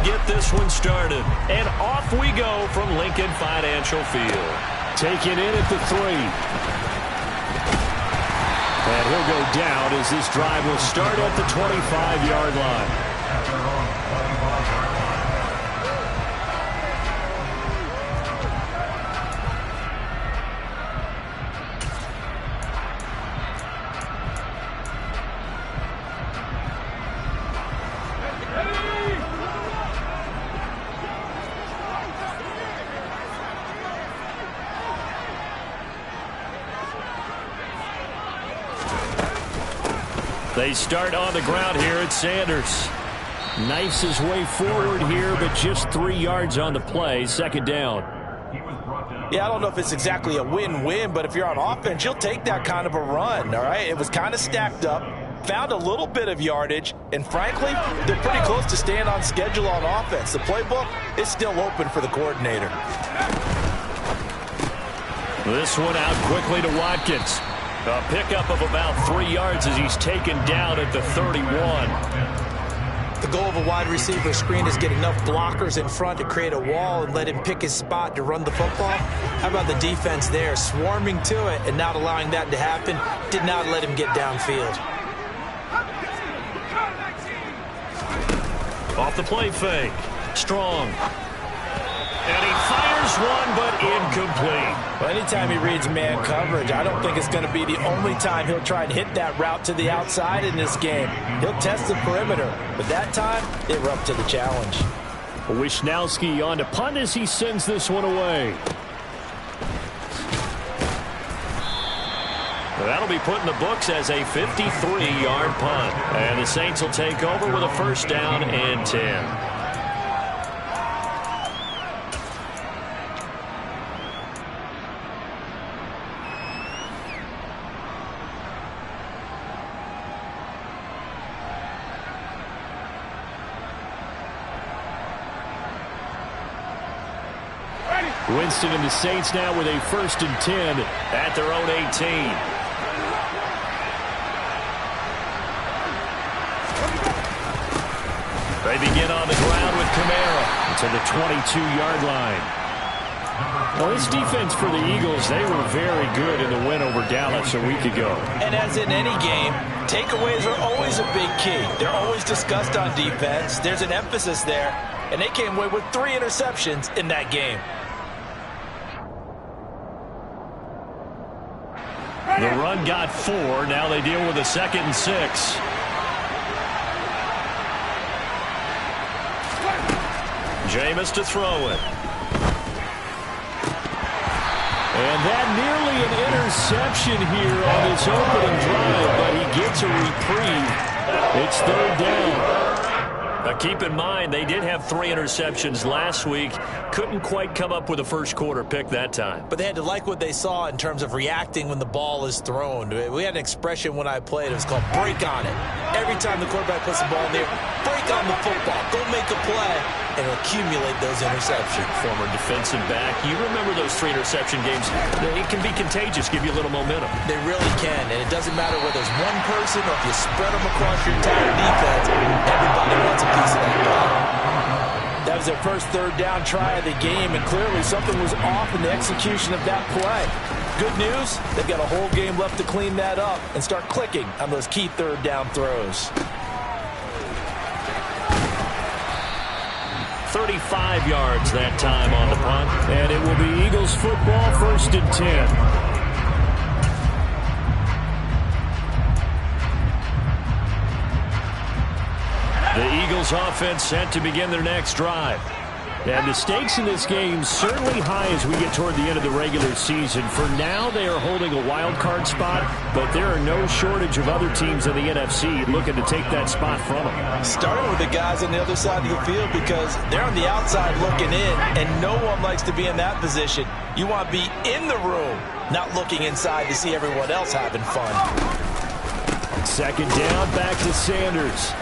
get this one started. And off we go from Lincoln Financial Field. Taken in at the 3. And he'll go down as this drive will start at the 25-yard line. They start on the ground here at Sanders. Knifes his way forward here, but just 3 yards on the play. Second down. Yeah, I don't know if it's exactly a win-win, but if you're on offense, you'll take that kind of a run, all right? It was kind of stacked up, found a little bit of yardage, and frankly, they're pretty close to staying on schedule on offense. The playbook is still open for the coordinator. This one out quickly to Watkins. A pickup of about 3 yards as he's taken down at the 31. The goal of a wide receiver screen is get enough blockers in front to create a wall and let him pick his spot to run the football. How about the defense there, swarming to it and not allowing that to happen? Did not let him get downfield. Off the play fake. Strong. And he fires one, but incomplete. Well, anytime he reads man coverage, I don't think it's going to be the only time he'll try and hit that route to the outside in this game. He'll test the perimeter, but that time, they were up to the challenge. Wisnowski on to punt as he sends this one away. That'll be put in the books as a 53-yard punt. And the Saints will take over with a first down and 10. Winston and the Saints now with a 1st and 10 at their own 18. They begin on the ground with Kamara to the 22-yard line. Well, this defense for the Eagles, they were very good in the win over Dallas a week ago. And as in any game, takeaways are always a big key. They're always discussed on defense. There's an emphasis there, and they came away with 3 interceptions in that game. The run got 4. Now they deal with a 2nd and 6. Jameis to throw it. And that nearly an interception here on this opening drive, but he gets a reprieve. It's 3rd down. Now keep in mind, they did have 3 interceptions last week. Couldn't quite come up with a first quarter pick that time. But they had to like what they saw in terms of reacting when the ball is thrown. We had an expression when I played. It was called break on it. Every time the quarterback puts the ball in there, break on the football. Go make a play and accumulate those interceptions. Former defensive back. You remember those 3 interception games. It can be contagious, give you a little momentum. They really can, and it doesn't matter whether it's one person or if you spread them across your entire defense. Everybody wants a piece of that ball. That was their first 3rd down try of the game, and clearly something was off in the execution of that play. Good news, they've got a whole game left to clean that up and start clicking on those key 3rd down throws. 35 yards that time on the punt. And it will be Eagles football, 1st and 10. The Eagles offense set to begin their next drive. And the stakes in this game certainly high as we get toward the end of the regular season. For now, they are holding a wild card spot, but there are no shortage of other teams in the NFC looking to take that spot from them. Starting with the guys on the other side of the field because they're on the outside looking in, and no one likes to be in that position. You want to be in the room, not looking inside to see everyone else having fun. 2nd down, back to Sanders.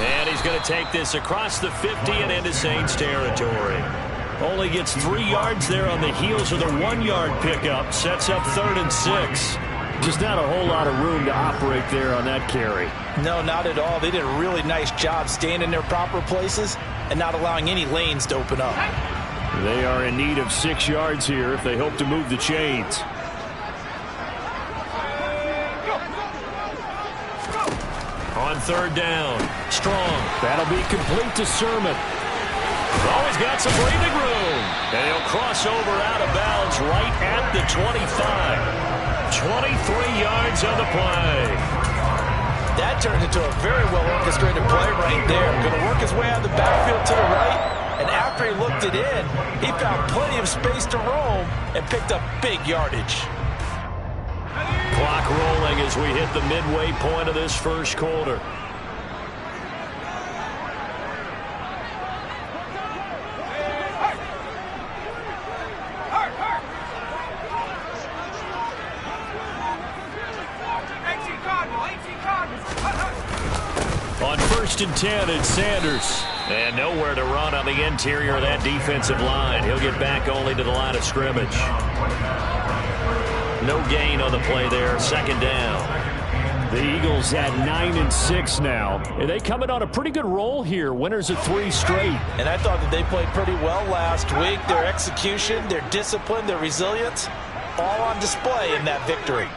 And he's going to take this across the 50 and into Saints territory. Only gets 3 yards there on the heels of the 1-yard pickup. Sets up 3rd and 6. Just not a whole lot of room to operate there on that carry. No, not at all. They did a really nice job staying in their proper places and not allowing any lanes to open up. They are in need of 6 yards here if they hope to move the chains. On third down, Strong. That'll be complete to Sermon. Oh, he's got some breathing room. And he'll cross over out of bounds right at the 25. 23 yards on the play. That turned into a very well-orchestrated play right there. Going to work his way out of the backfield to the right. And after he looked it in, he found plenty of space to roam and picked up big yardage. Clock rolling as we hit the midway point of this first quarter. On 1st and 10, it's Sanders. And nowhere to run on the interior of that defensive line. He'll get back only to the line of scrimmage. No gain on the play there. 2nd down. The Eagles at 9-6 now. And they come in on a pretty good roll here. Winners of 3 straight. And I thought that they played pretty well last week. Their execution, their discipline, their resilience, all on display in that victory.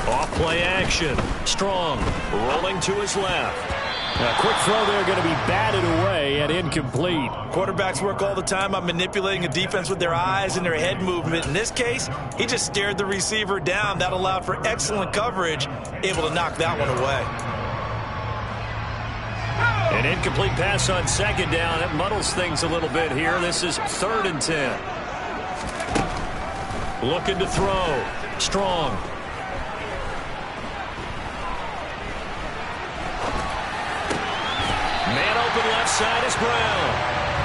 Off-play action. Strong rolling to his left. A quick throw there going to be batted away and incomplete. Quarterbacks work all the time on manipulating a defense with their eyes and their head movement. In this case, he just stared the receiver down. That allowed for excellent coverage, able to knock that one away. An incomplete pass on 2nd down. It muddles things a little bit here. This is 3rd and 10. Looking to throw. Strong. Man open left side is Brown.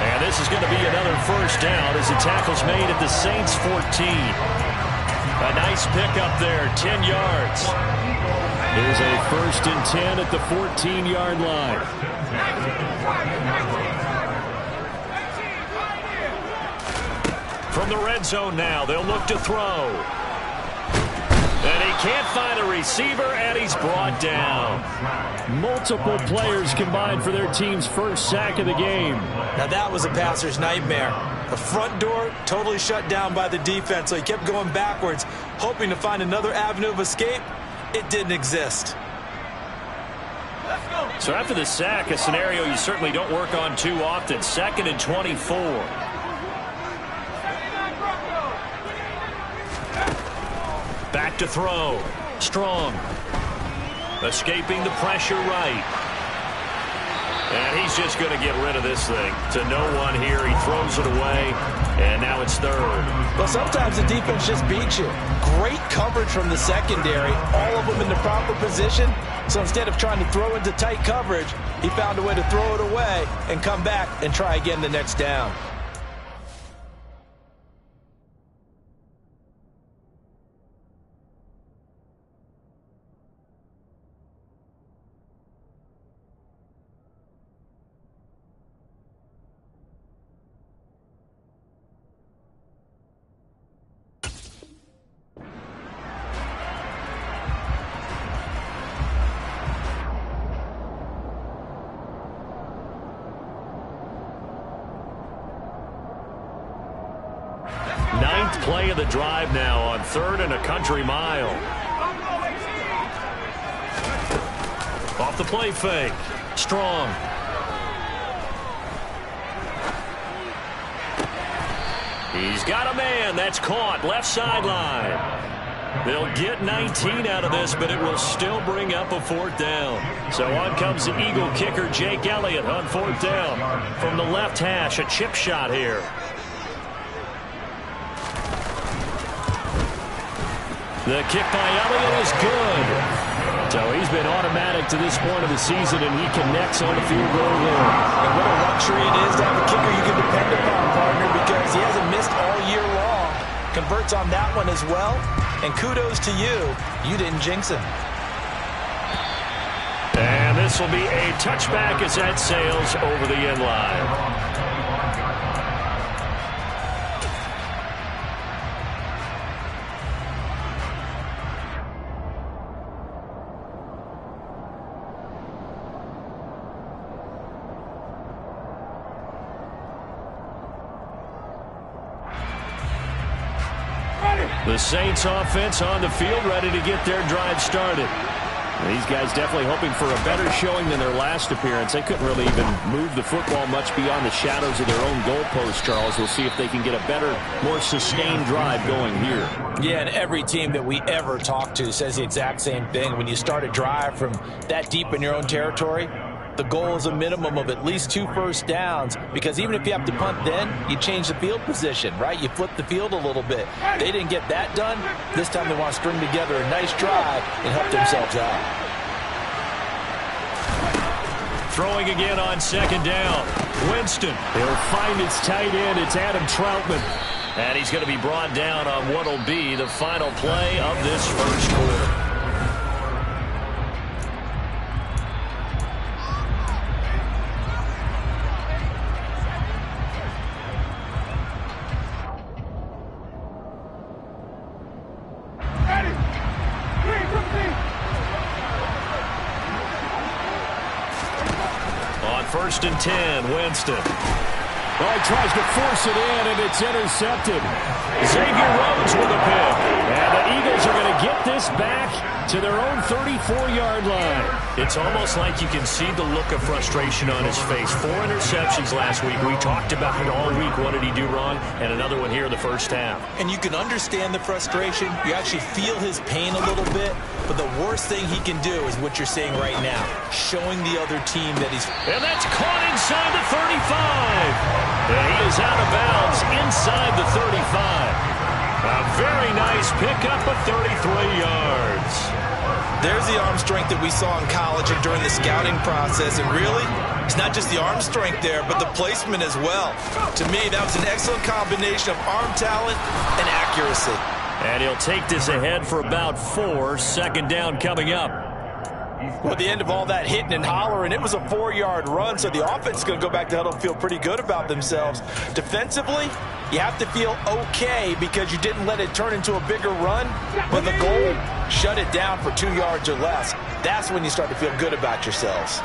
And this is going to be another 1st down as the tackle's made at the Saints 14. A nice pickup there, 10 yards. Here's a 1st and 10 at the 14-yard line. From the red zone now, they'll look to throw. And he can't find a receiver, and he's brought down. Multiple players combined for their team's 1st sack of the game. Now that was a passer's nightmare. The front door totally shut down by the defense, so he kept going backwards, hoping to find another avenue of escape. It didn't exist. So after the sack, a scenario you certainly don't work on too often. 2nd and 24. Back to throw. Strong. Escaping the pressure right. And he's just going to get rid of this thing. To no one here. He throws it away. And now it's 3rd. Well, sometimes the defense just beats you. Great coverage from the secondary. All of them in the proper position. So instead of trying to throw into tight coverage, he found a way to throw it away and come back and try again the next down. Play of the drive now on 3rd and a country mile. Off the play fake. Strong. He's got a man. That's caught. Left sideline. They'll get 19 out of this, but it will still bring up a 4th down. So on comes the Eagle kicker, Jake Elliott, on 4th down. From the left hash, a chip shot here. The kick by Elliott is good. So he's been automatic to this point of the season, and he connects on the field goal there. And what a luxury it is to have a kicker you can depend upon, partner, because he hasn't missed all year long. Converts on that one as well. And kudos to you. You didn't jinx him. And this will be a touchback as that sails over the end line. The Saints offense on the field, ready to get their drive started. These guys definitely hoping for a better showing than their last appearance. They couldn't really even move the football much beyond the shadows of their own goalpost, Charles. We'll see if they can get a better, more sustained drive going here. Yeah, and every team that we ever talk to says the exact same thing. When you start a drive from that deep in your own territory, the goal is a minimum of at least 2 first downs, because even if you have to punt then, you change the field position, right? You flip the field a little bit. They didn't get that done. This time they want to string together a nice drive and help themselves out. Throwing again on second down. Winston. He'll find his tight end. It's Adam Troutman. And he's going to be brought down on what will be the final play of this first quarter. First and 10, Winston. Well, he tries to force it in, and it's intercepted. Xavier Rhodes with a pick. And the Eagles are going to get this back to their own 34-yard line. It's almost like you can see the look of frustration on his face. 4 interceptions last week. We talked about it all week. What did he do wrong? And another one here in the first half. And you can understand the frustration. You actually feel his pain a little bit. But the worst thing he can do is what you're seeing right now, showing the other team that he's... And that's caught inside the 35. And he is out of bounds inside the 35. A very nice pickup of 33 yards. There's the arm strength that we saw in college and during the scouting process. And really, it's not just the arm strength there, but the placement as well. To me, that was an excellent combination of arm talent and accuracy. And he'll take this ahead for about 4. Second down coming up. Well, at the end of all that hitting and hollering, it was a 4-yard run, so the offense is going to go back to huddle and feel pretty good about themselves. Defensively, you have to feel okay because you didn't let it turn into a bigger run, but the goal, shut it down for 2 yards or less. That's when you start to feel good about yourselves.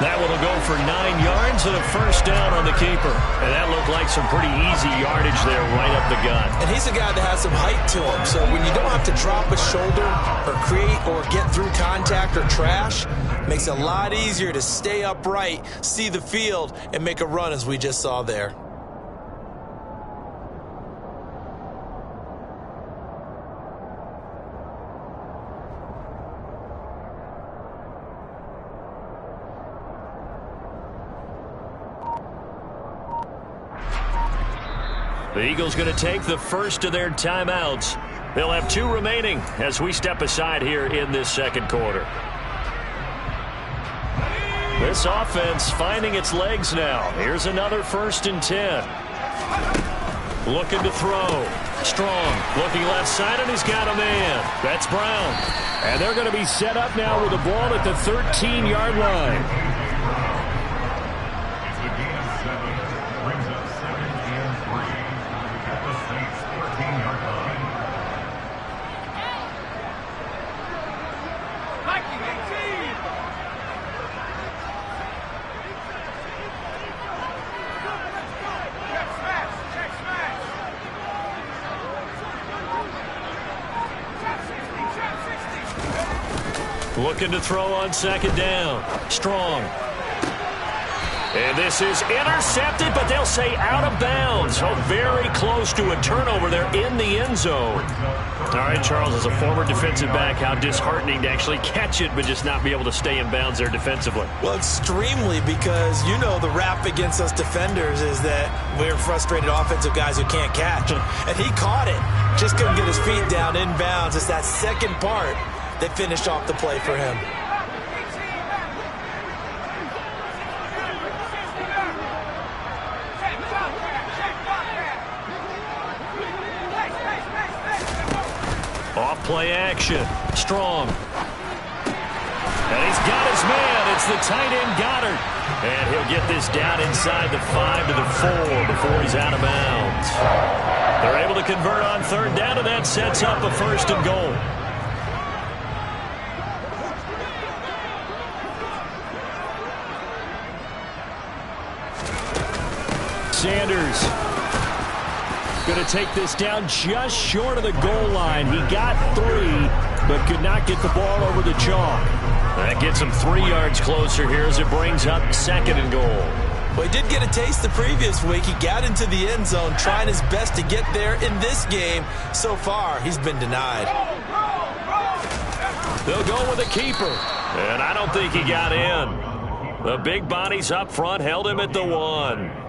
That one will go for 9 yards and a first down on the keeper. And that looked like some pretty easy yardage there right up the gut. And he's a guy that has some height to him. So when you don't have to drop a shoulder or create or get through contact or trash, makes it a lot easier to stay upright, see the field, and make a run as we just saw there. The Eagles going to take the first of their timeouts. They'll have 2 remaining as we step aside here in this second quarter. This offense finding its legs now. Here's another 1st and 10. Looking to throw. Strong. Looking left side, and he's got a man. That's Brown. And they're going to be set up now with the ball at the 13-yard line. Looking to throw on second down. Strong. And this is intercepted, but they'll say out of bounds. So very close to a turnover there in the end zone. All right, Charles, as a former defensive back, how disheartening to actually catch it, but just not be able to stay in bounds there defensively. Well, extremely, because you know the rap against us defenders is that we're frustrated offensive guys who can't catch. And he caught it. Just couldn't get his feet down in bounds. It's that second part that finished off the play for him. Off play action. Strong. And he's got his man. It's the tight end Goddard. And he'll get this down inside the 5 to the 4 before he's out of bounds. They're able to convert on third down, and that sets up a 1st and goal. Sanders going to take this down just short of the goal line. He got 3, but could not get the ball over the chalk. That gets him 3 yards closer here as it brings up 2nd and goal. Well, he did get a taste the previous week. He got into the end zone, trying his best to get there in this game. So far, he's been denied. They'll go with a keeper, and I don't think he got in. The big bodies up front held him at the 1.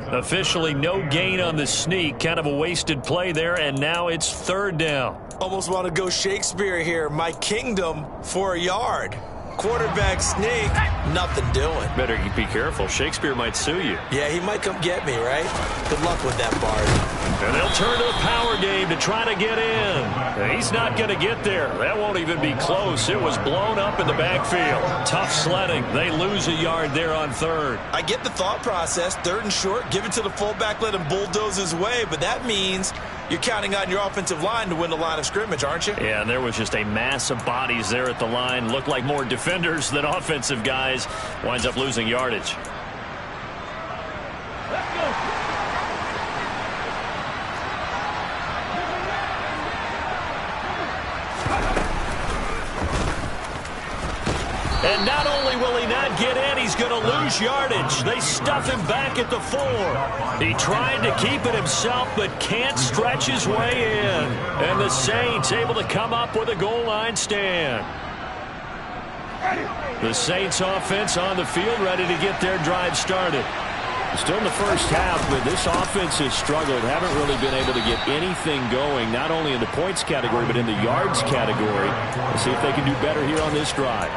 Officially no gain on the sneak. Kind of a wasted play there, and now it's 3rd down. Almost want to go Shakespeare here. My kingdom for a yard. Quarterback sneak, nothing doing. Better be careful. Shakespeare might sue you. Yeah, he might come get me, right? Good luck with that, Bard. And they'll turn to the power game to try to get in. And he's not going to get there. That won't even be close. It was blown up in the backfield. Tough sledding. They lose a yard there on 3rd. I get the thought process. 3rd and short, give it to the fullback, let him bulldoze his way. But that means you're counting on your offensive line to win the line of scrimmage, aren't you? Yeah, and there was just a mass of bodies there at the line. Looked like more defenders than offensive guys. Winds up losing yardage. And not only will he not get in, he's going to lose yardage. They stuff him back at the 4. He tried to keep it himself, but can't stretch his way in. And the Saints able to come up with a goal line stand. The Saints offense on the field, ready to get their drive started. Still in the first half, but this offense has struggled. Haven't really been able to get anything going, not only in the points category, but in the yards category. Let's see if they can do better here on this drive.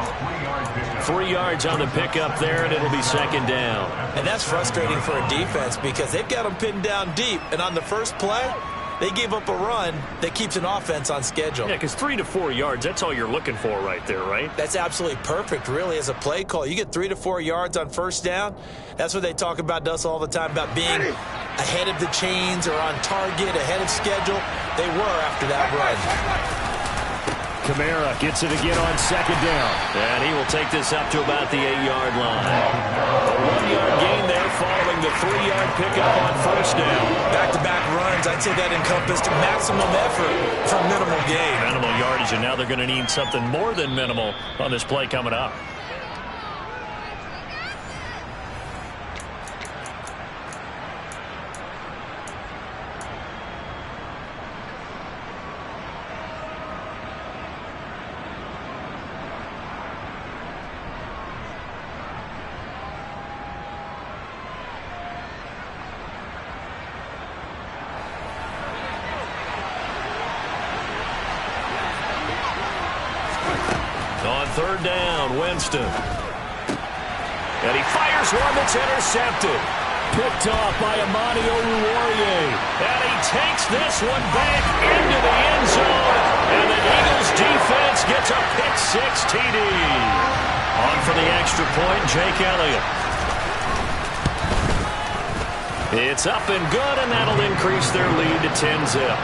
3 yards on the pickup there, and it'll be 2nd down. And that's frustrating for a defense because they've got them pinned down deep. And on the first play, they gave up a run that keeps an offense on schedule. Yeah, because 3 to 4 yards, that's all you're looking for right there, right? That's absolutely perfect, really, as a play call. You get 3 to 4 yards on 1st down. That's what they talk about to us all the time, about being ahead of the chains or on target, ahead of schedule. They were after that run. Kamara gets it again on 2nd down. And he will take this up to about the 8-yard line. A 1-yard gain there following the 3-yard pickup on 1st down. Back-to-back runs, I'd say that encompassed maximum effort for minimal gain. Minimal yardage, and now they're going to need something more than minimal on this play coming up. On 3rd down, Winston. And he fires one that's intercepted. Picked off by Amani Oruwariye. And he takes this one back into the end zone. And the Eagles defense gets a pick-6 TD. On for the extra point, Jake Elliott. It's up and good, and that'll increase their lead to 10-zip.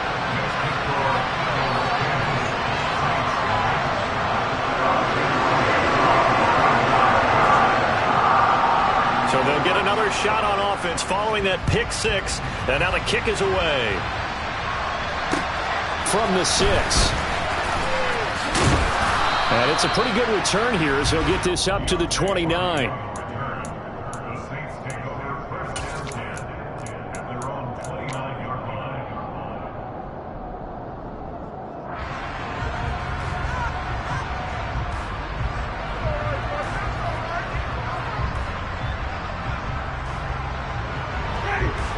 So they'll get another shot on offense following that pick-6, and now the kick is away. From the 6. And it's a pretty good return here as he'll get this up to the 29.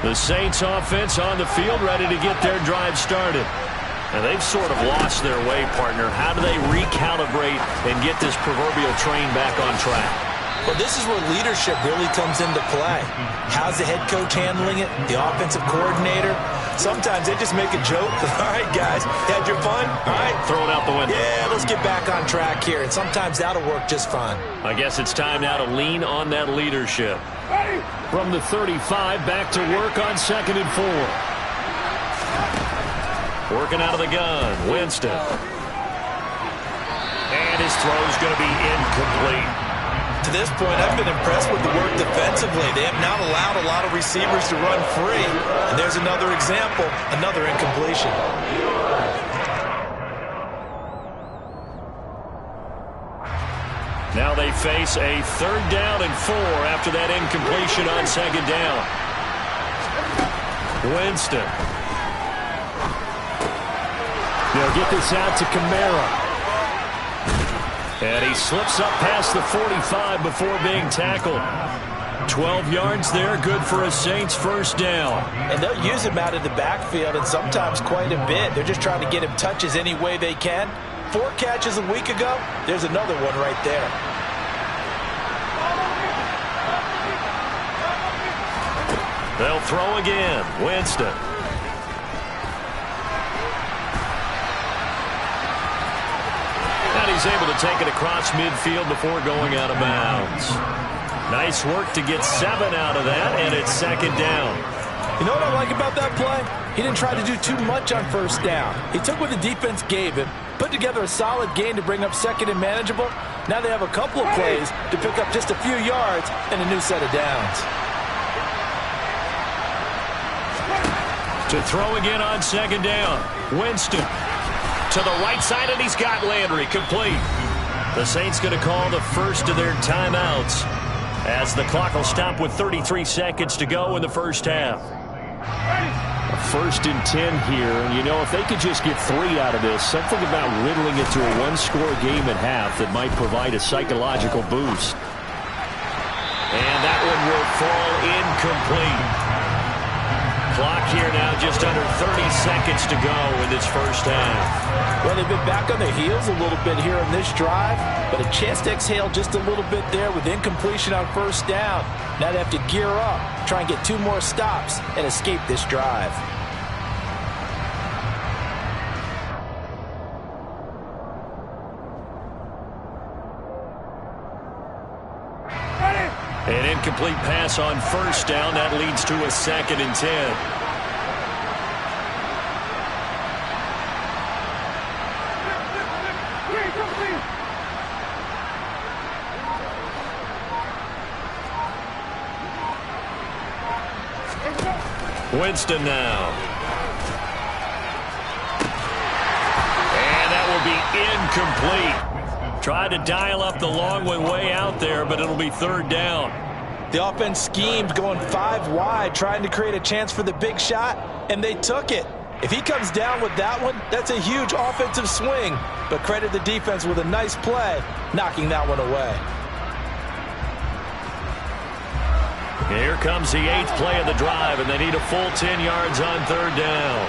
The Saints offense on the field ready to get their drive started. And they've sort of lost their way, partner. How do they recalibrate and get this proverbial train back on track? Well, this is where leadership really comes into play. How's the head coach handling it? The offensive coordinator? Sometimes they just make a joke. All right, guys, had your fun? All right. Throw it out the window. Yeah, let's get back on track here. And sometimes that'll work just fine. I guess it's time now to lean on that leadership. From the 35, back to work on 2nd and 4. Working out of the gun, Winston. And his throw's going to be incomplete. to this point, I've been impressed with the work defensively. They have not allowed a lot of receivers to run free. And there's another example, another incompletion. Now they face a 3rd down and 4 after that incompletion on 2nd down. Winston. They'll get this out to Kamara. And he slips up past the 45 before being tackled. 12 yards there, good for a Saints 1st down. And they'll use him out of the backfield, and sometimes quite a bit. They're just trying to get him touches any way they can. 4 catches a week ago, there's another one right there. They'll throw again. Winston. And he's able to take it across midfield before going out of bounds. Nice work to get 7 out of that, and it's 2nd down. You know what I like about that play? He didn't try to do too much on 1st down. He took what the defense gave him, put together a solid gain to bring up 2nd and manageable. Now they have a couple of plays to pick up just a few yards and a new set of downs. To throw again on 2nd down. Winston to the right side, and he's got Landry complete. The Saints going to call the first of their timeouts as the clock will stop with 33 seconds to go in the 1st half. A 1st and 10 here, and you know, if they could just get 3 out of this, something about whittling it to a 1-score game at half that might provide a psychological boost. And that one will fall incomplete. Clock here now just under 30 seconds to go in this 1st half. Well, they've been back on their heels a little bit here on this drive, but a chance to exhale just a little bit there with incompletion on 1st down. Now they have to gear up, try and get 2 more stops, and escape this drive. An incomplete pass on 1st down. That leads to a 2nd and 10. Winston now. And that will be incomplete. Tried to dial up the long one way out there, but it'll be 3rd down. The offense schemed going 5 wide, trying to create a chance for the big shot, and they took it. If he comes down with that one, that's a huge offensive swing. But credit the defense with a nice play, knocking that one away. Here comes the 8th play of the drive, and they need a full 10 yards on 3rd down.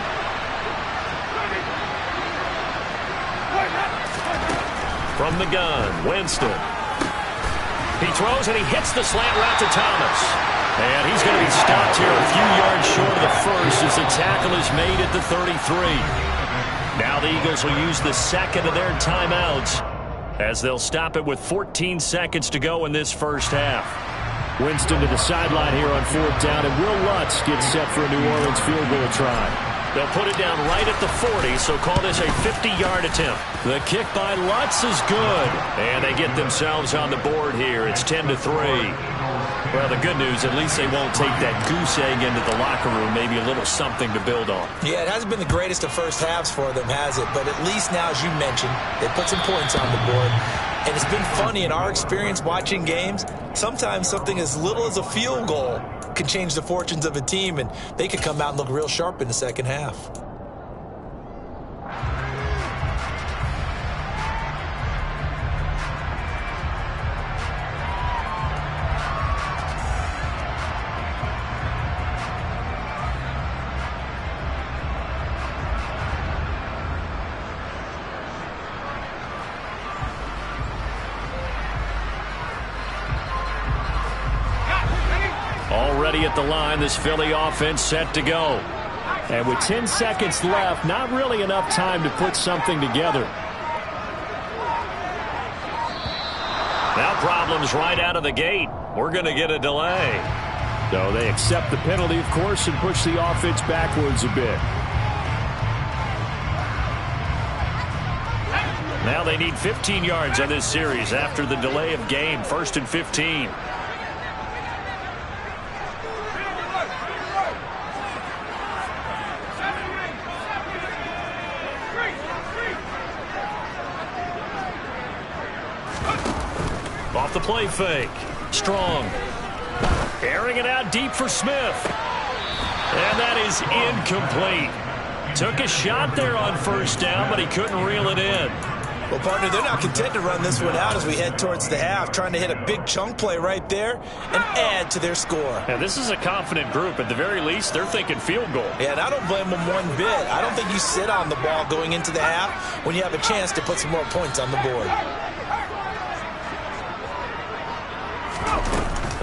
From the gun, Winston. He throws, and he hits the slant route to Thomas. And he's going to be stopped here a few yards short of the 1st as the tackle is made at the 33. Now the Eagles will use the 2nd of their timeouts as they'll stop it with 14 seconds to go in this 1st half. Winston to the sideline here on 4th down, and Will Lutz gets set for a New Orleans field goal try. They'll put it down right at the 40, so call this a 50-yard attempt. The kick by Lutz is good, and they get themselves on the board here. It's 10-3. Well, the good news, at least they won't take that goose egg into the locker room. Maybe a little something to build on. Yeah, it hasn't been the greatest of 1st halves for them, has it? But at least now, as you mentioned, they put some points on the board. And it's been funny in our experience watching games. Sometimes something as little as a field goal can change the fortunes of a team, and they could come out and look real sharp in the 2nd half. Already at the line, this Philly offense set to go. And with 10 seconds left, not really enough time to put something together. Now problems right out of the gate. We're going to get a delay. So they accept the penalty, of course, and push the offense backwards a bit. Now they need 15 yards on this series after the delay of game. 1st and 15. Off the play fake. Strong. Airing it out deep for Smith. And that is incomplete. Took a shot there on 1st down, but he couldn't reel it in. Well, partner, they're not content to run this one out as we head towards the half, trying to hit a big chunk play right there and add to their score. And this is a confident group. At the very least, they're thinking field goal. Yeah, and I don't blame them one bit. I don't think you sit on the ball going into the half when you have a chance to put some more points on the board.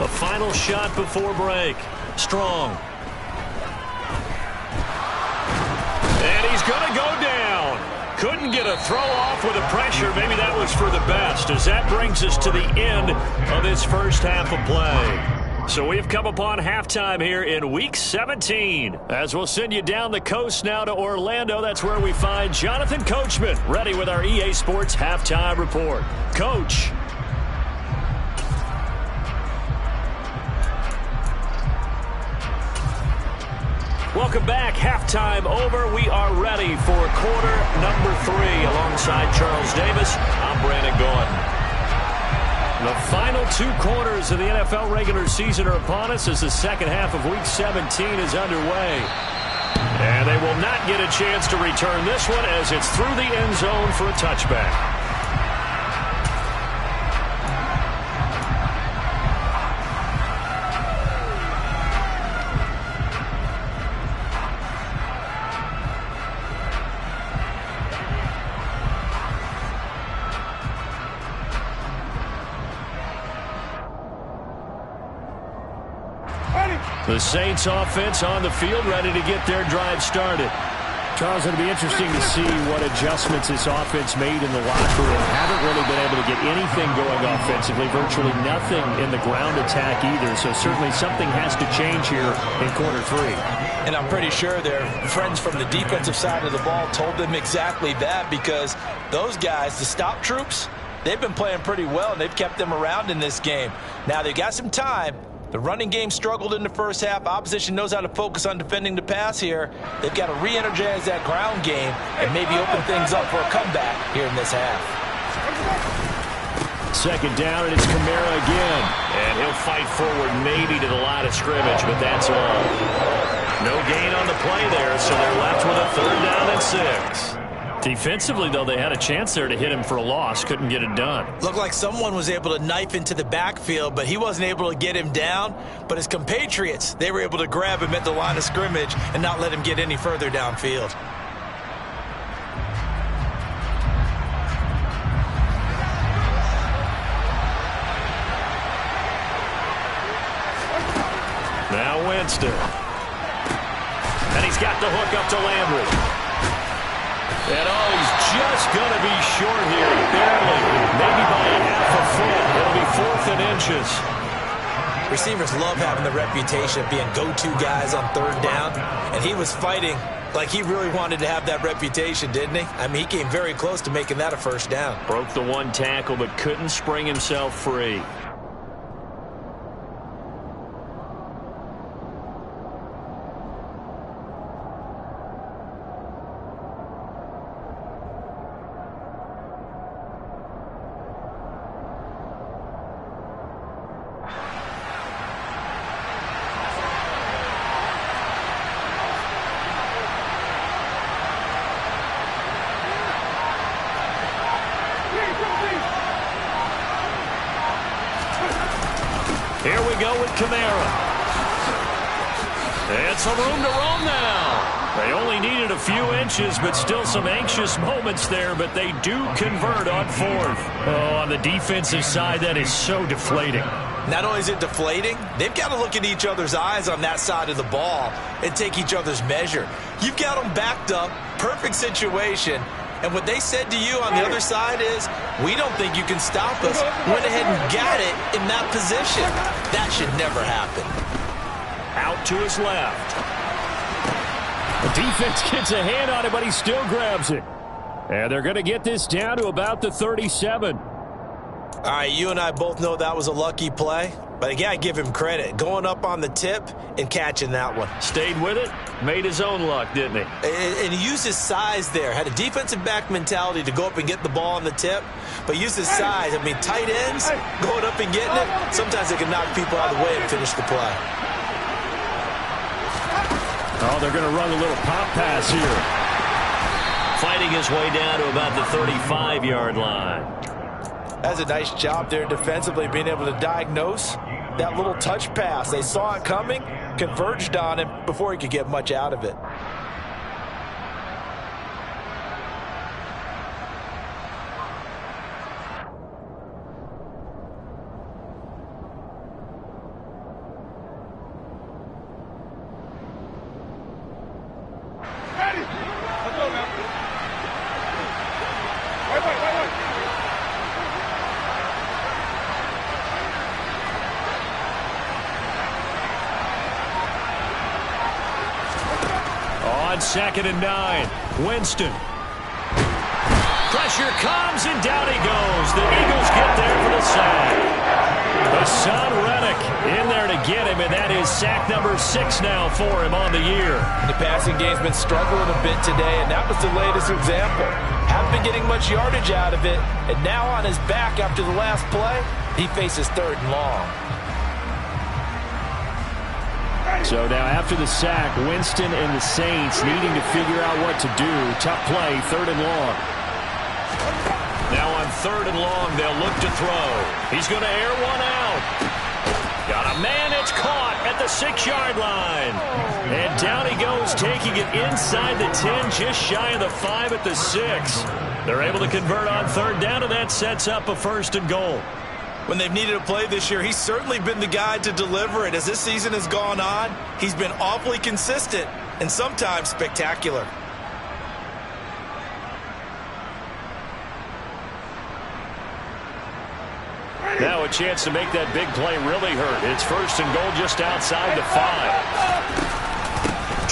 A final shot before break. Strong. And he's going to go down. Couldn't get a throw off with the pressure. Maybe that was for the best, as that brings us to the end of this first half of play. So we've come upon halftime here in Week 17. As we'll send you down the coast now to Orlando, that's where we find Jonathan Coachman ready with our EA Sports Halftime Report. Coach. Welcome back. Halftime over. We are ready for quarter number 3. Alongside Charles Davis, I'm Brandon Gordon. The final 2 quarters of the NFL regular season are upon us as the second half of Week 17 is underway. And they will not get a chance to return this one as it's through the end zone for a touchback. The Saints offense on the field, ready to get their drive started. Charles, it'll be interesting to see what adjustments this offense made in the locker room. Haven't really been able to get anything going offensively, virtually nothing in the ground attack either. So certainly something has to change here in quarter 3. And I'm pretty sure their friends from the defensive side of the ball told them exactly that, because those guys, the stop troops, they've been playing pretty well, and they've kept them around in this game. Now they've got some time. The running game struggled in the first half. Opposition knows how to focus on defending the pass here. They've got to re-energize that ground game and maybe open things up for a comeback here in this half. Second down, and it's Kamara again. And he'll fight forward maybe to the line of scrimmage, but that's all. No gain on the play there, so they're left with a 3rd down and 6. Defensively, though, they had a chance there to hit him for a loss. Couldn't get it done. Looked like someone was able to knife into the backfield, but he wasn't able to get him down. But his compatriots, they were able to grab him at the line of scrimmage and not let him get any further downfield. Now Winston. And he's got the hook up to Landry. And he's just going to be short here, barely, maybe by a half a foot. It'll be 4th and inches. Receivers love having the reputation of being go-to guys on 3rd down, and he was fighting like he really wanted to have that reputation, didn't he? I mean, he came very close to making that a 1st down. Broke the 1 tackle, but couldn't spring himself free. Here we go with Kamara. And some room to roam now. They only needed a few inches, but still some anxious moments there, but they do convert on 4th. Oh, on the defensive side, that is so deflating. Not only is it deflating, they've got to look in each other's eyes on that side of the ball and take each other's measure. You've got them backed up, perfect situation, and what they said to you on the other side is, we don't think you can stop us. Went ahead and got it in that position. That should never happen. Out to his left. The defense gets a hand on it, but he still grabs it. And they're going to get this down to about the 37. All right, you and I both know that was a lucky play. But again, I give him credit. Going up on the tip and catching that one. Stayed with it, made his own luck, didn't he? And he used his size there. Had a defensive back mentality to go up and get the ball on the tip. But used his size. I mean, tight ends, going up and getting it, sometimes they can knock people out of the way and finish the play. Oh, they're going to run a little pop pass here. Fighting his way down to about the 35-yard line. That's a nice job there defensively, being able to diagnose that little touch pass. They saw it coming, converged on him before he could get much out of it. On 2nd and 9, Winston. Pressure comes, and down he goes. The Eagles get there for the sack. Hassan Reddick in there to get him, and that is sack number 6 now for him on the year. The passing game's been struggling a bit today, and that was the latest example. Haven't been getting much yardage out of it, and now on his back after the last play, he faces 3rd and long. So now after the sack, Winston and the Saints needing to figure out what to do. Tough play, 3rd and long. Now on 3rd and long, they'll look to throw. He's going to air one out. Got a man, it's caught at the 6-yard line. And down he goes, taking it inside the 10, just shy of the 5 at the 6. They're able to convert on 3rd down, and that sets up a 1st and goal. When they've needed a play this year, he's certainly been the guy to deliver it. As this season has gone on, he's been awfully consistent and sometimes spectacular. Now a chance to make that big play really hurt. It's 1st and goal just outside the 5.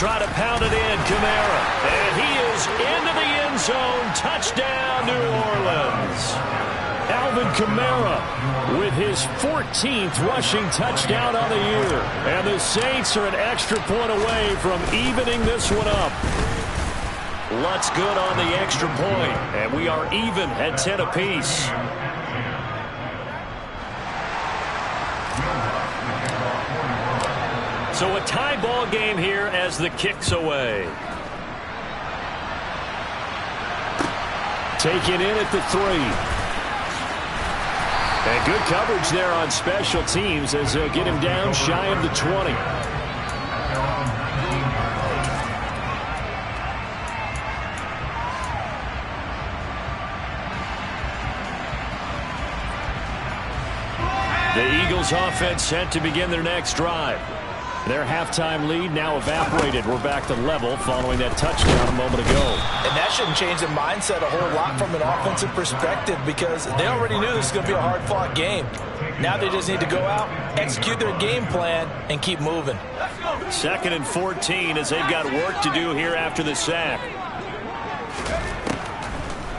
Try to pound it in, Kamara. And he is into the end zone. Touchdown, New Orleans. Alvin Kamara with his 14th rushing touchdown on the year. And the Saints are an extra point away from evening this one up. Lutz good on the extra point, and we are even at 10 apiece. So a tie ball game here as the kick's away. Taken in at the 3. And good coverage there on special teams as they'll get him down shy of the 20. The Eagles offense set to begin their next drive. Their halftime lead now evaporated. We're back to level following that touchdown a moment ago. And that shouldn't change the mindset a whole lot from an offensive perspective because they already knew this was going to be a hard-fought game. Now they just need to go out, execute their game plan, and keep moving. 2nd and 14 as they've got work to do here after the sack.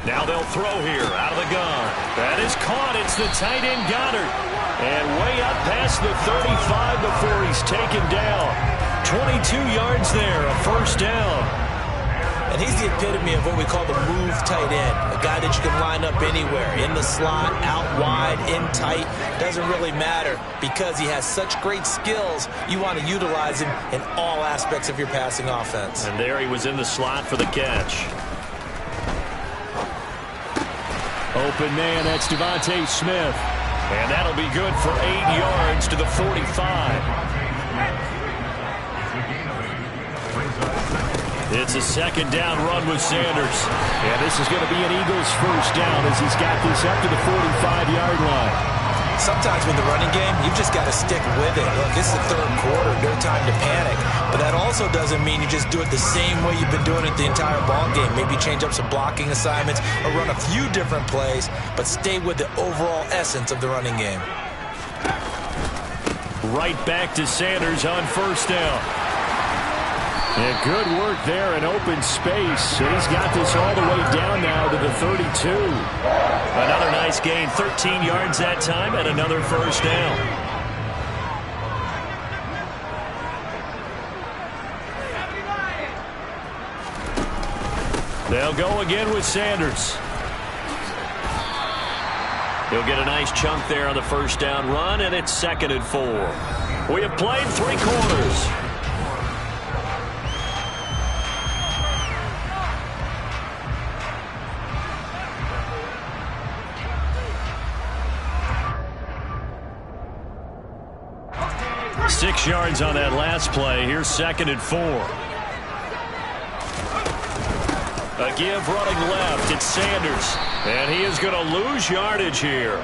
Now they'll throw here out of the gun. That is caught. It's the tight end Goddard. And way up past the 35 before he's taken down. 22 yards there, a 1st down. And he's the epitome of what we call the move tight end. A guy that you can line up anywhere, in the slot, out wide, in tight. Doesn't really matter because he has such great skills. You want to utilize him in all aspects of your passing offense. And there he was in the slot for the catch. Open man, that's Devontae Smith. And that'll be good for 8 yards to the 45. It's a 2nd down run with Sanders. And this is going to be an Eagles 1st down as he's got this up to the 45-yard line. Sometimes with the running game, you've just got to stick with it. Look, this is the 3rd quarter, no time to panic. But that also doesn't mean you just do it the same way you've been doing it the entire ball game. Maybe change up some blocking assignments or run a few different plays, but stay with the overall essence of the running game. Right back to Sanders on 1st down. And good work there in open space. And he's got this all the way down now to the 32. Another nice gain, 13 yards that time, and another first down. They'll go again with Sanders. He'll get a nice chunk there on the first down run, and it's 2nd and 4. We have played 3 quarters. Six yards on that last play. Here's 2nd and 4. A give running left. It's Sanders. And he is going to lose yardage here.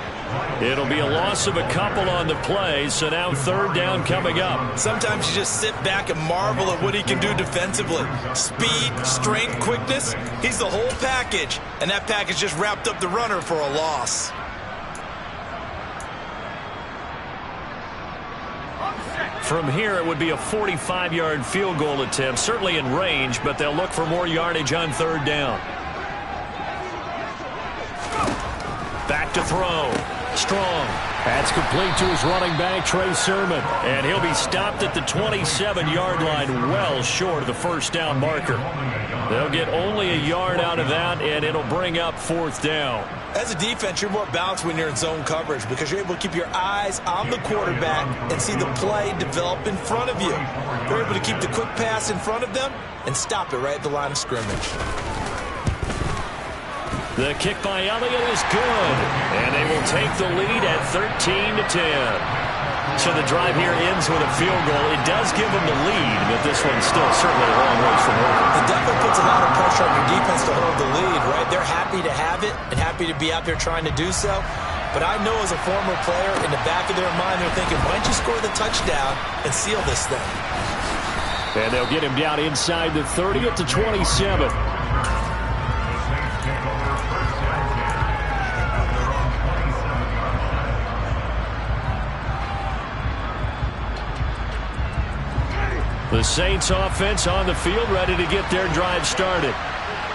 It'll be a loss of a couple on the play, so now 3rd down coming up. Sometimes you just sit back and marvel at what he can do defensively. Speed, strength, quickness. He's the whole package. And that package just wrapped up the runner for a loss. From here, it would be a 45-yard field goal attempt, certainly in range, but they'll look for more yardage on 3rd down. Back to throw. Strong. That's complete to his running back, Trey Sermon. And he'll be stopped at the 27-yard line, well short of the first down marker. They'll get only a yard out of that, and it'll bring up 4th down. As a defense, you're more balanced when you're in zone coverage because you're able to keep your eyes on the quarterback and see the play develop in front of you. You're able to keep the quick pass in front of them and stop it right at the line of scrimmage. The kick by Elliott is good, and they will take the lead at 13-10. So the drive here ends with a field goal. It does give them the lead, but this one's still certainly a long ways from over. It definitely puts a lot of pressure on your defense to hold the lead, right? They're happy to have it and happy to be out there trying to do so. But I know as a former player, in the back of their mind, they're thinking, why don't you score the touchdown and seal this thing? And they'll get him down inside the 30 at the 27. The Saints offense on the field, ready to get their drive started.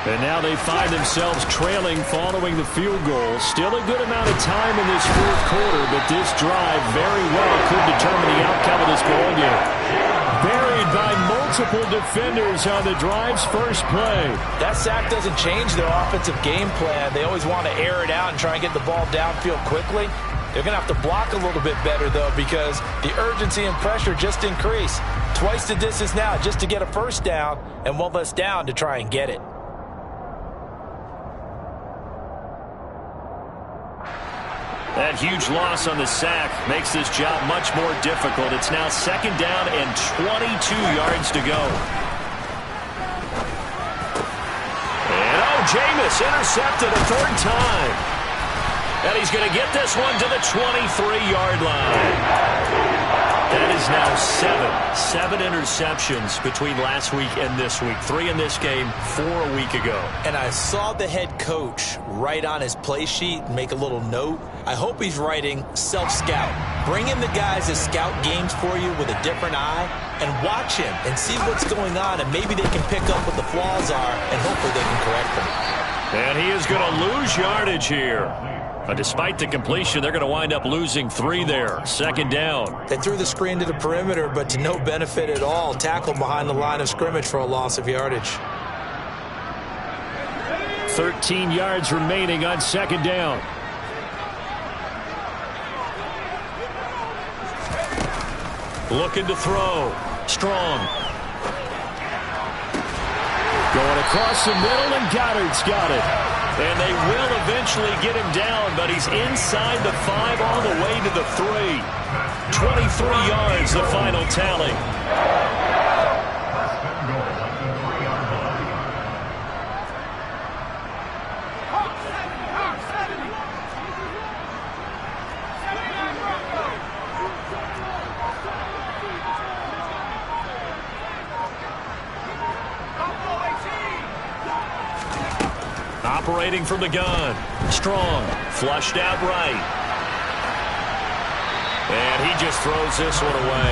And now they find themselves trailing following the field goal. Still a good amount of time in this 4th quarter, but this drive very well could determine the outcome of this ball game. Buried by multiple defenders on the drive's first play. That sack doesn't change their offensive game plan. They always want to air it out and try and get the ball downfield quickly. They're going to have to block a little bit better, though, because the urgency and pressure just increase. Twice the distance now just to get a first down, and one less down to try and get it. That huge loss on the sack makes this job much more difficult. It's now 2nd down and 22 yards to go. And Jameis intercepted a 3rd time. And he's going to get this one to the 23-yard line. That is now 7 interceptions between last week and this week. 3 in this game, 4 a week ago. And I saw the head coach write on his play sheet and make a little note. I hope he's writing self-scout. Bring in the guys that scout games for you with a different eye and watch him and see what's going on, and maybe they can pick up what the flaws are and hopefully they can correct them. And he is going to lose yardage here. Despite the completion, they're going to wind up losing 3 there. 2nd down. They threw the screen to the perimeter, but to no benefit at all. Tackled behind the line of scrimmage for a loss of yardage. 13 yards remaining on 2nd down. Looking to throw. Strong. Going across the middle, and Goddard's got it. And they will eventually get him down, but he's inside the 5 all the way to the 3. 23 yards, the final tally. Operating from the gun. Strong. Flushed out right. And he just throws this one away.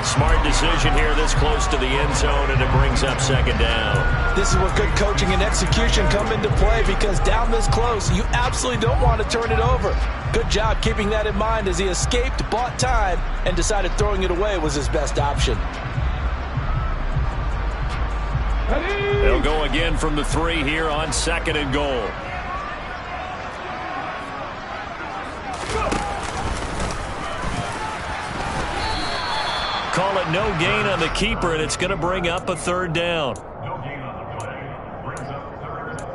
Smart decision here this close to the end zone, and it brings up second down. This is where good coaching and execution come into play, because down this close, you absolutely don't want to turn it over. Good job keeping that in mind as he escaped, bought time, and decided throwing it away was his best option. They'll go again from the 3 here on 2nd and goal. Call it no gain on the keeper, and it's going to bring up a 3rd down. No gain on the play. Brings up 3rd and goal.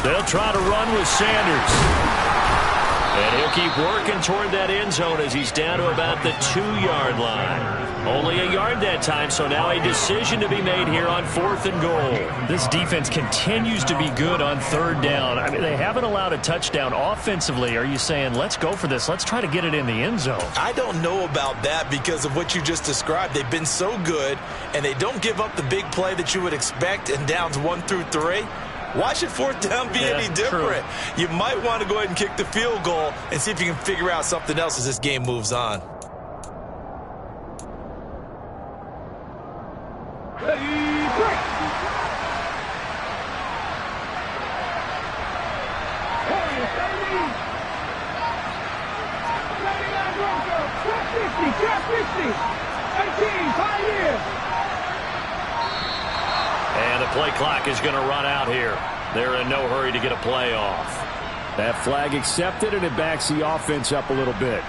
They'll try to run with Sanders. And he'll keep working toward that end zone as he's down to about the 2-yard line. Only a yard that time, so now a decision to be made here on 4th and goal. This defense continues to be good on 3rd down. I mean, they haven't allowed a touchdown offensively. Are you saying, let's go for this, let's try to get it in the end zone? I don't know about that because of what you just described. They've been so good, and they don't give up the big play that you would expect in downs 1 through 3. Why should 4th down be any different? True. You might want to go ahead and kick the field goal and see if you can figure out something else as this game moves on. And the play clock is going to run out here. They're in no hurry to get a play off. That flag accepted, and it backs the offense up a little bit.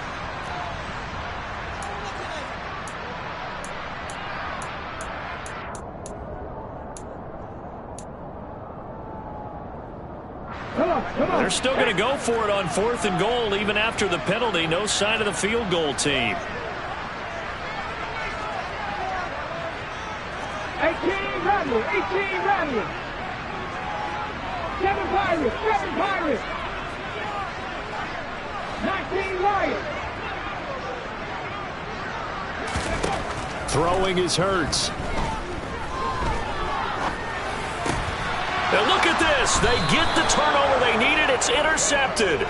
They're still going to go for it on 4th and goal even after the penalty. No sign of the field goal team. 18 Radley. 7 Pirates. 19 Lions. Throwing is Hurts. And look at this. They get the turnover they needed. It's intercepted.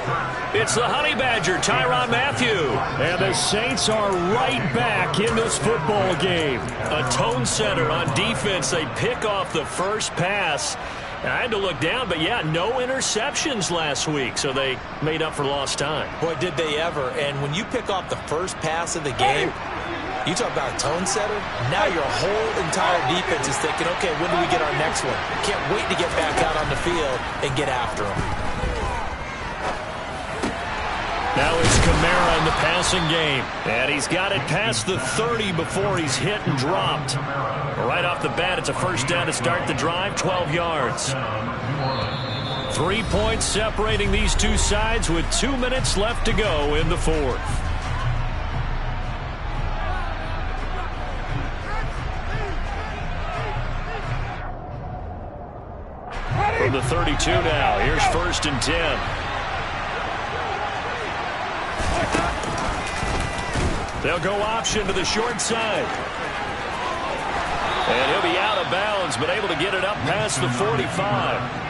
It's the Honey Badger, Tyrann Mathieu. And the Saints are right back in this football game. A tone setter on defense. They pick off the first pass. I had to look down, but yeah, no interceptions last week, so they made up for lost time. Boy, did they ever. And when you pick off the first pass of the game, you talk about a tone setter. Now your whole entire defense is thinking, okay, when do we get our next one? Can't wait to get back out on the field and get after them. Now it's Kamara in the passing game. And he's got it past the 30 before he's hit and dropped. Right off the bat, it's a first down to start the drive, 12 yards. 3 points separating these two sides with 2 minutes left to go in the 4th. From the 32 now, here's 1st and 10. They'll go option to the short side. And he'll be out of bounds, but able to get it up past the 45.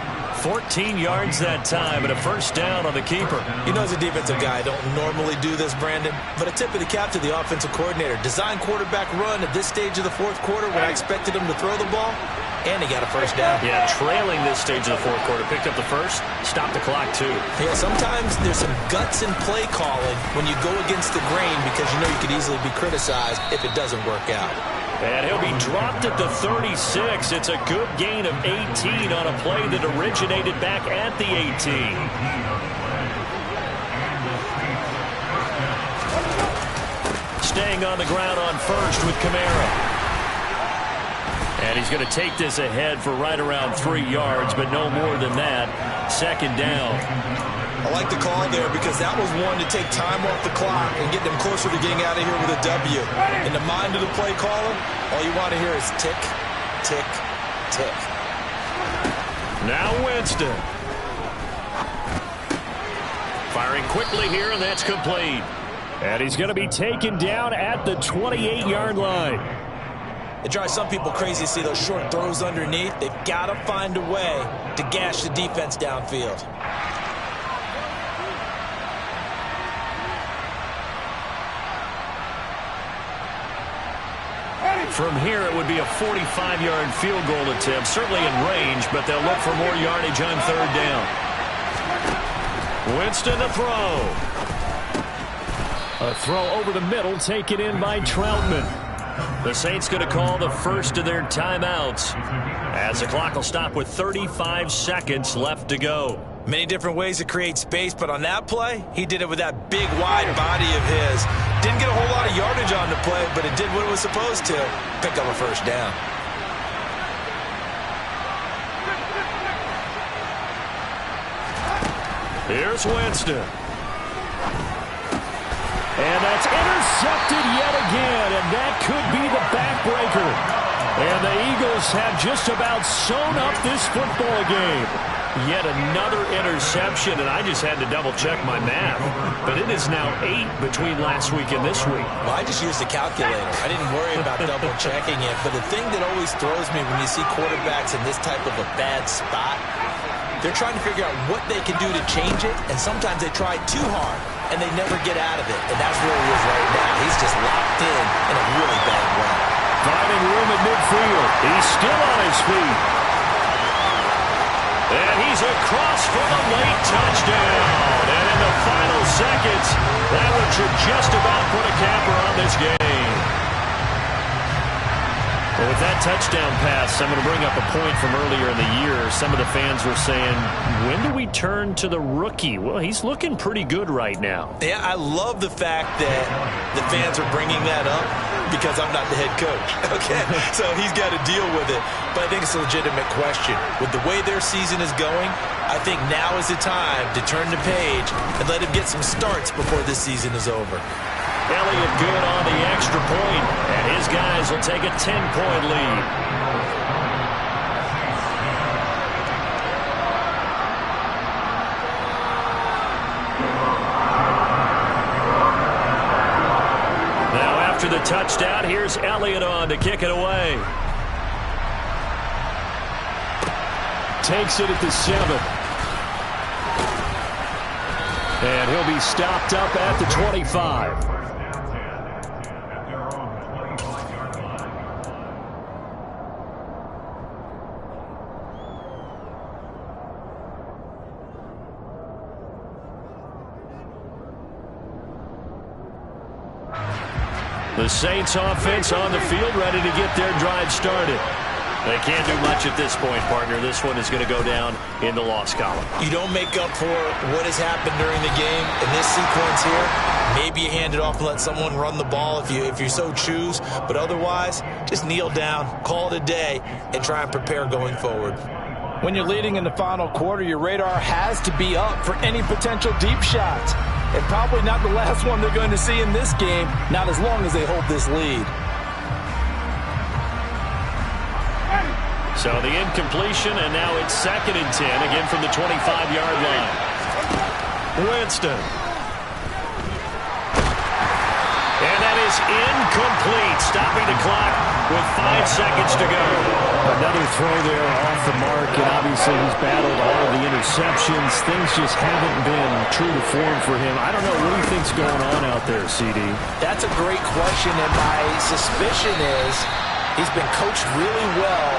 14 yards that time, and a first down on the keeper. You know, as a defensive guy, I don't normally do this, Brandon, but a tip of the cap to the offensive coordinator. Design quarterback run at this stage of the 4th quarter when I expected him to throw the ball, and he got a first down. Yeah, trailing this stage of the 4th quarter. Picked up the first, stopped the clock too. Yeah, sometimes there's some guts in play calling when you go against the grain because you know you could easily be criticized if it doesn't work out. And he'll be dropped at the 36. It's a good gain of 18 on a play that originated back at the 18. Staying on the ground on first with Kamara. And he's going to take this ahead for right around 3 yards, but no more than that. Second down. I like the call there because that was one to take time off the clock and get them closer to getting out of here with a W. In the mind of the play caller, all you want to hear is tick, tick, tick. Now Winston. Firing quickly here, and that's complete. And he's going to be taken down at the 28-yard line. It drives some people crazy to see those short throws underneath. They've got to find a way to gash the defense downfield. From here, it would be a 45-yard field goal attempt, certainly in range, but they'll look for more yardage on third down. Winston to throw. A throw over the middle, taken in by Troutman. The Saints going to call the first of their timeouts as the clock will stop with 35 seconds left to go. Many different ways to create space, but on that play, he did it with that big, wide body of his. Didn't get a whole lot of yardage on the play, but it did what it was supposed to. Pick up a first down. Here's Winston. And that's intercepted yet again, and that could be the backbreaker. And the Eagles have just about sewn up this football game. Yet another interception, and I just had to double-check my math. But it is now 8 between last week and this week. Well, I just used a calculator. I didn't worry about double-checking it. But the thing that always throws me when you see quarterbacks in this type of a bad spot, they're trying to figure out what they can do to change it, and sometimes they try too hard, and they never get out of it. And that's where he is right now. He's just locked in a really bad way. Finding room at midfield. He's still on his feet. And he's across for the late touchdown. And in the final seconds, that one should just about put a capper on this game. Well, with that touchdown pass, I'm going to bring up a point from earlier in the year. Some of the fans were saying, when do we turn to the rookie? Well, he's looking pretty good right now. Yeah, I love the fact that the fans are bringing that up because I'm not the head coach. Okay, so he's got to deal with it. But I think it's a legitimate question. With the way their season is going, I think now is the time to turn the page and let him get some starts before this season is over. Elliott good on the extra point, and his guys will take a 10-point lead. Now after the touchdown, here's Elliott on to kick it away. Takes it at the 7. And he'll be stopped up at the 25. The Saints offense on the field, ready to get their drive started. They can't do much at this point, partner. This one is going to go down in the loss column. You don't make up for what has happened during the game in this sequence here. Maybe you hand it off and let someone run the ball if you so choose. But otherwise, just kneel down, call it a day, and try and prepare going forward. When you're leading in the final quarter, your radar has to be up for any potential deep shots. And probably not the last one they're going to see in this game, not as long as they hold this lead. So the incompletion, and now it's 2nd and 10, again from the 25-yard line. Winston. And that is incomplete, stopping the clock with 5 seconds to go. Another throw there off the mark, and obviously he's battled all of the interceptions. Things just haven't been true to form for him. I don't know, what do you think's going on out there, CD? That's a great question, and my suspicion is he's been coached really well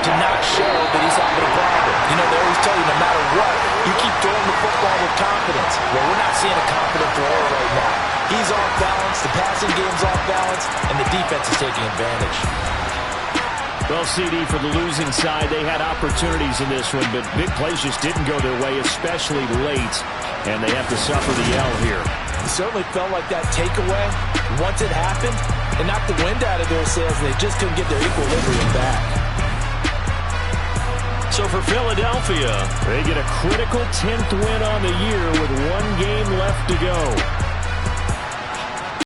to not show that he's having a problem. You know, they always tell you no matter what, you keep throwing the football with confidence. Well, we're not seeing a confident thrower right now. He's off balance, the passing game's off balance, and the defense is taking advantage. Well, CD, for the losing side, they had opportunities in this one, but big plays just didn't go their way, especially late, and they have to suffer the L here. It certainly felt like that takeaway, once it happened, it knocked the wind out of their sails, and they just couldn't get their equilibrium back. So for Philadelphia, they get a critical 10th win on the year with one game left to go.